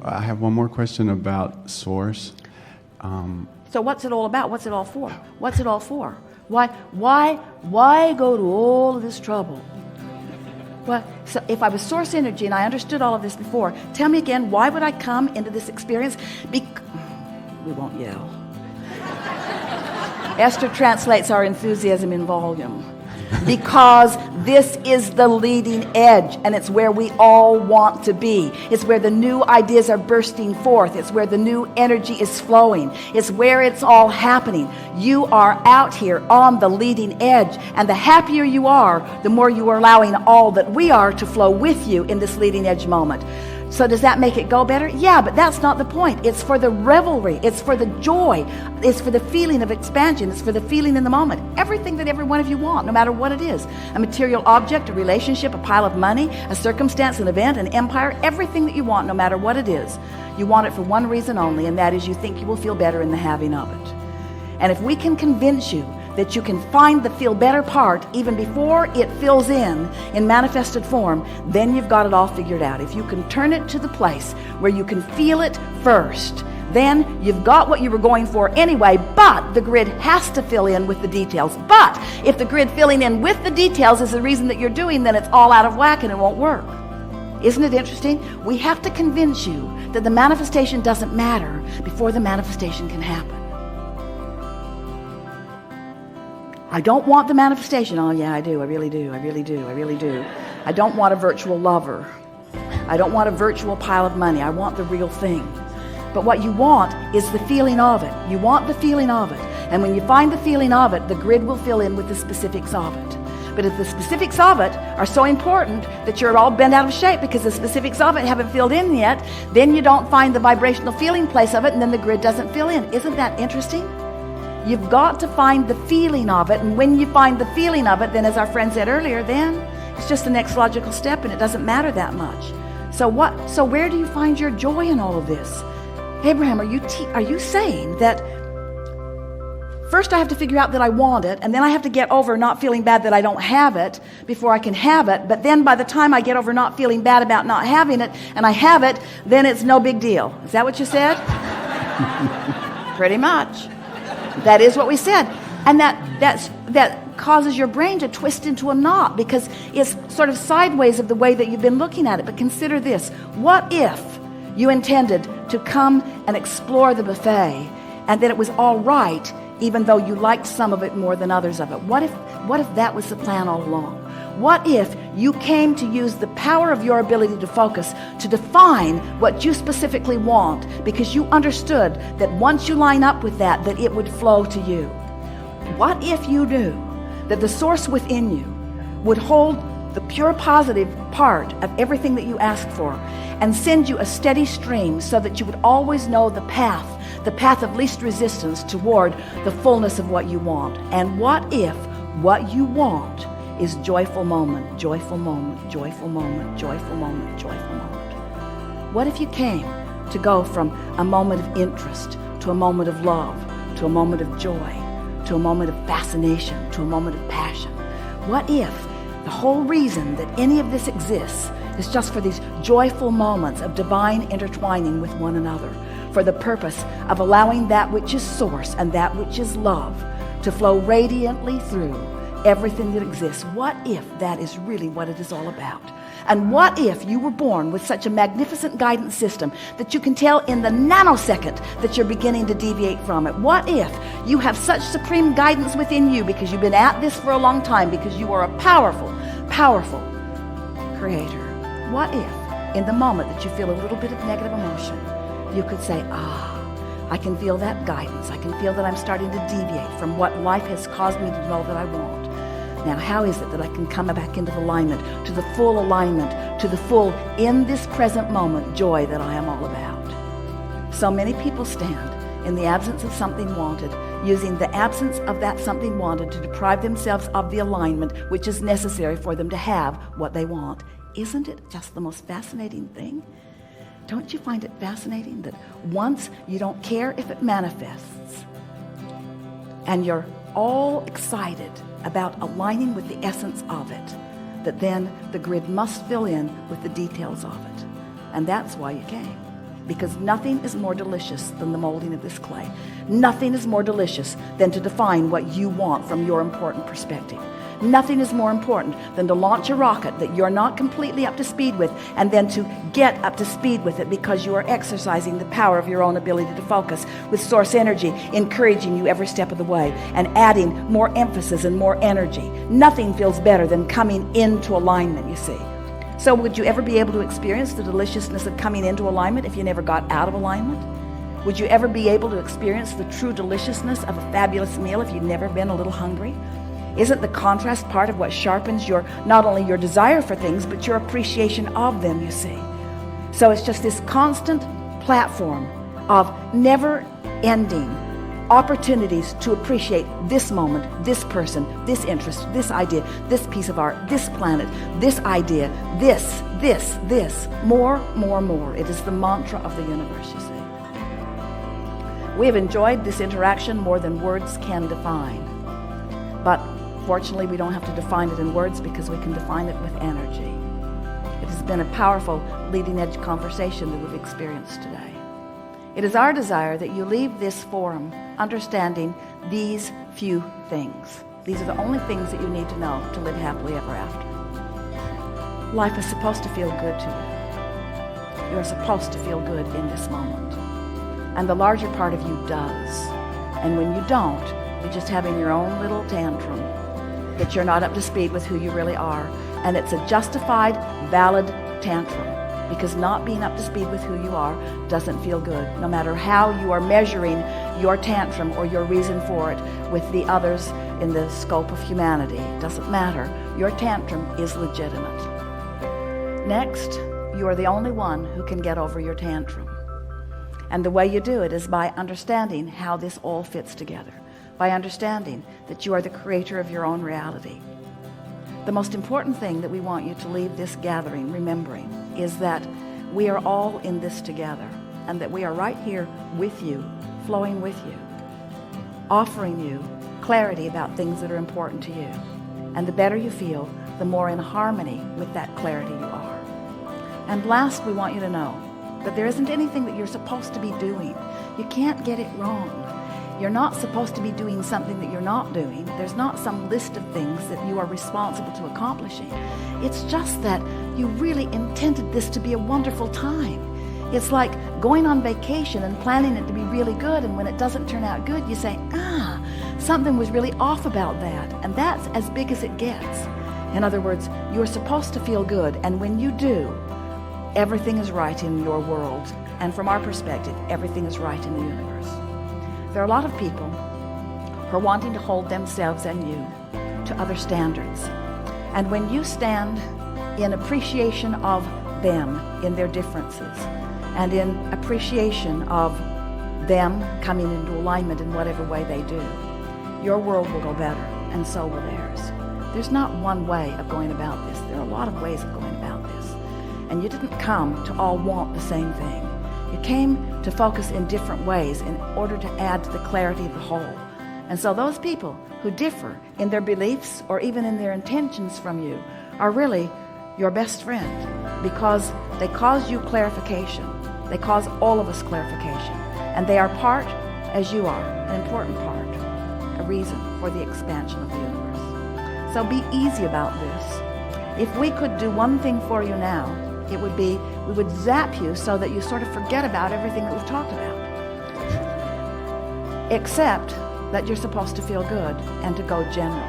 I have one more question about source. So what's it all about? What's it all for? What's it all for? Why go to all of this trouble? Well, so if I was source energy and I understood all of this before, tell me again, why would I come into this experience? We won't yell. Esther translates our enthusiasm in volume. Because this is the leading edge, and it's where we all want to be. It's where the new ideas are bursting forth. It's where the new energy is flowing. It's where it's all happening. You are out here on the leading edge, and the happier you are, the more you are allowing all that we are to flow with you in this leading edge moment. So does that make it go better? Yeah, but that's not the point. It's for the revelry. It's for the joy. It's for the feeling of expansion. It's for the feeling in the moment. Everything that every one of you want, no matter what it is. A material object, a relationship, a pile of money, a circumstance, an event, an empire, everything that you want, no matter what it is. You want it for one reason only, and that is you think you will feel better in the having of it. And if we can convince you that you can find the feel better part even before it fills in manifested form, then you've got it all figured out. If you can turn it to the place where you can feel it first, then you've got what you were going for anyway, but the grid has to fill in with the details. But if the grid filling in with the details is the reason that you're doing, then it's all out of whack and it won't work. Isn't it interesting? We have to convince you that the manifestation doesn't matter before the manifestation can happen. I don't want the manifestation. Oh yeah, I do. I really do. I really do. I really do. I don't want a virtual lover. I don't want a virtual pile of money. I want the real thing. But what you want is the feeling of it. You want the feeling of it. And when you find the feeling of it, the grid will fill in with the specifics of it. But if the specifics of it are so important that you're all bent out of shape because the specifics of it haven't filled in yet, then you don't find the vibrational feeling place of it, and then the grid doesn't fill in. Isn't that interesting? You've got to find the feeling of it, and when you find the feeling of it, then as our friend said earlier, then it's just the next logical step, and it doesn't matter that much. So where do you find your joy in all of this? Abraham, are you saying that first I have to figure out that I want it, and then I have to get over not feeling bad that I don't have it before I can have it, but then by the time I get over not feeling bad about not having it and I have it, then it's no big deal? Is that what you said? Pretty much. That is what we said. And that causes your brain to twist into a knot because it's sort of sideways of the way that you've been looking at it. But consider this. What if you intended to come and explore the buffet and that it was all right even though you liked some of it more than others of it? What if that was the plan all along? What if you came to use the power of your ability to focus to define what you specifically want because you understood that once you line up with that it would flow to you? What if you knew that the source within you would hold the pure positive part of everything that you asked for and send you a steady stream so that you would always know the path of least resistance toward the fullness of what you want? And what if what you want is joyful moment, joyful moment, joyful moment, joyful moment, joyful moment? What if you came to go from a moment of interest to a moment of love, to a moment of joy, to a moment of fascination, to a moment of passion? What if the whole reason that any of this exists is just for these joyful moments of divine intertwining with one another, for the purpose of allowing that which is source and that which is love to flow radiantly through everything that exists? What if that is really what it is all about? And what if you were born with such a magnificent guidance system that you can tell in the nanosecond that you're beginning to deviate from it? What if you have such supreme guidance within you because you've been at this for a long time, because you are a powerful, powerful creator? What if in the moment that you feel a little bit of negative emotion, you could say, I can feel that guidance. I can feel that I'm starting to deviate from what life has caused me to know that I want. Now, how is it that I can come back into alignment, to the full alignment, to the full, in this present moment, joy that I am all about? So many people stand in the absence of something wanted, using the absence of that something wanted to deprive themselves of the alignment which is necessary for them to have what they want. Isn't it just the most fascinating thing? Don't you find it fascinating that once you don't care if it manifests, and you're all excited about aligning with the essence of it, that then the grid must fill in with the details of it. And that's why you came. Because nothing is more delicious than the molding of this clay. Nothing is more delicious than to define what you want from your important perspective. Nothing is more important than to launch a rocket that you're not completely up to speed with, and then to get up to speed with it because you are exercising the power of your own ability to focus with source energy, encouraging you every step of the way and adding more emphasis and more energy. Nothing feels better than coming into alignment, you see. So would you ever be able to experience the deliciousness of coming into alignment if you never got out of alignment? Would you ever be able to experience the true deliciousness of a fabulous meal if you'd never been a little hungry? Isn't the contrast part of what sharpens not only your desire for things, but your appreciation of them, you see? So it's just this constant platform of never-ending opportunities to appreciate this moment, this person, this interest, this idea, this piece of art, this planet, this idea, this, more. It is the mantra of the universe, you see. We have enjoyed this interaction more than words can define. But fortunately, we don't have to define it in words because we can define it with energy. It has been a powerful leading-edge conversation that we've experienced today. It is our desire that you leave this forum understanding these few things. These are the only things that you need to know to live happily ever after. Life is supposed to feel good to you. You are supposed to feel good in this moment. And the larger part of you does. And when you don't, you're just having your own little tantrum that you're not up to speed with who you really are. And it's a justified, valid tantrum. Because not being up to speed with who you are doesn't feel good, no matter how you are measuring your tantrum or your reason for it with the others in the scope of humanity. It doesn't matter. Your tantrum is legitimate. Next, you are the only one who can get over your tantrum. And the way you do it is by understanding how this all fits together, by understanding that you are the creator of your own reality. The most important thing that we want you to leave this gathering remembering is that we are all in this together, and that we are right here with you, flowing with you, offering you clarity about things that are important to you. And the better you feel, the more in harmony with that clarity you are. And last, we want you to know that there isn't anything that you're supposed to be doing. You can't get it wrong. You're not supposed to be doing something that you're not doing. There's not some list of things that you are responsible to accomplishing. It's just that you really intended this to be a wonderful time. It's like going on vacation and planning it to be really good, and when it doesn't turn out good, you say, something was really off about that. And that's as big as it gets. In other words, you're supposed to feel good, and when you do, everything is right in your world. And from our perspective, everything is right in the universe. There are a lot of people who are wanting to hold themselves and you to other standards. And when you stand in appreciation of them in their differences, and in appreciation of them coming into alignment in whatever way they do, your world will go better, and so will theirs. There's not one way of going about this. There are a lot of ways of going about this. And you didn't come to all want the same thing. You came to focus in different ways in order to add to the clarity of the whole. And so those people who differ in their beliefs or even in their intentions from you are really your best friend, because they cause you clarification. They cause all of us clarification. And they are part, as you are, an important part, a reason for the expansion of the universe. So be easy about this. If we could do one thing for you now, it would be we would zap you so that you sort of forget about everything that we've talked about. Except that you're supposed to feel good and to go general.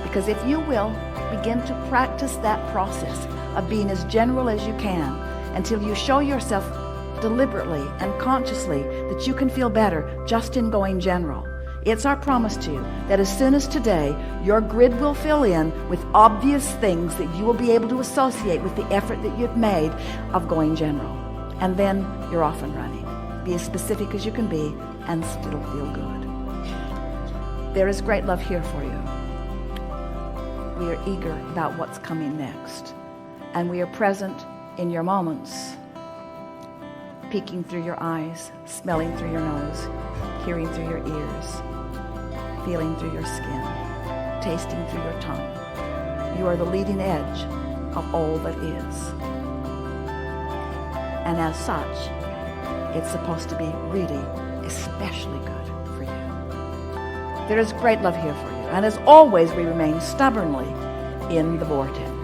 Because if you will begin to practice that process of being as general as you can until you show yourself deliberately and consciously that you can feel better just in going general. It's our promise to you that as soon as today, your grid will fill in with obvious things that you will be able to associate with the effort that you've made of going general. And then you're off and running. Be as specific as you can be and still feel good. There is great love here for you. We are eager about what's coming next. And we are present in your moments, peeking through your eyes, smelling through your nose, hearing through your ears, feeling through your skin, tasting through your tongue. You are the leading edge of all that is. And as such, it's supposed to be really especially good for you. There is great love here for you. And as always, we remain stubbornly in the vortex.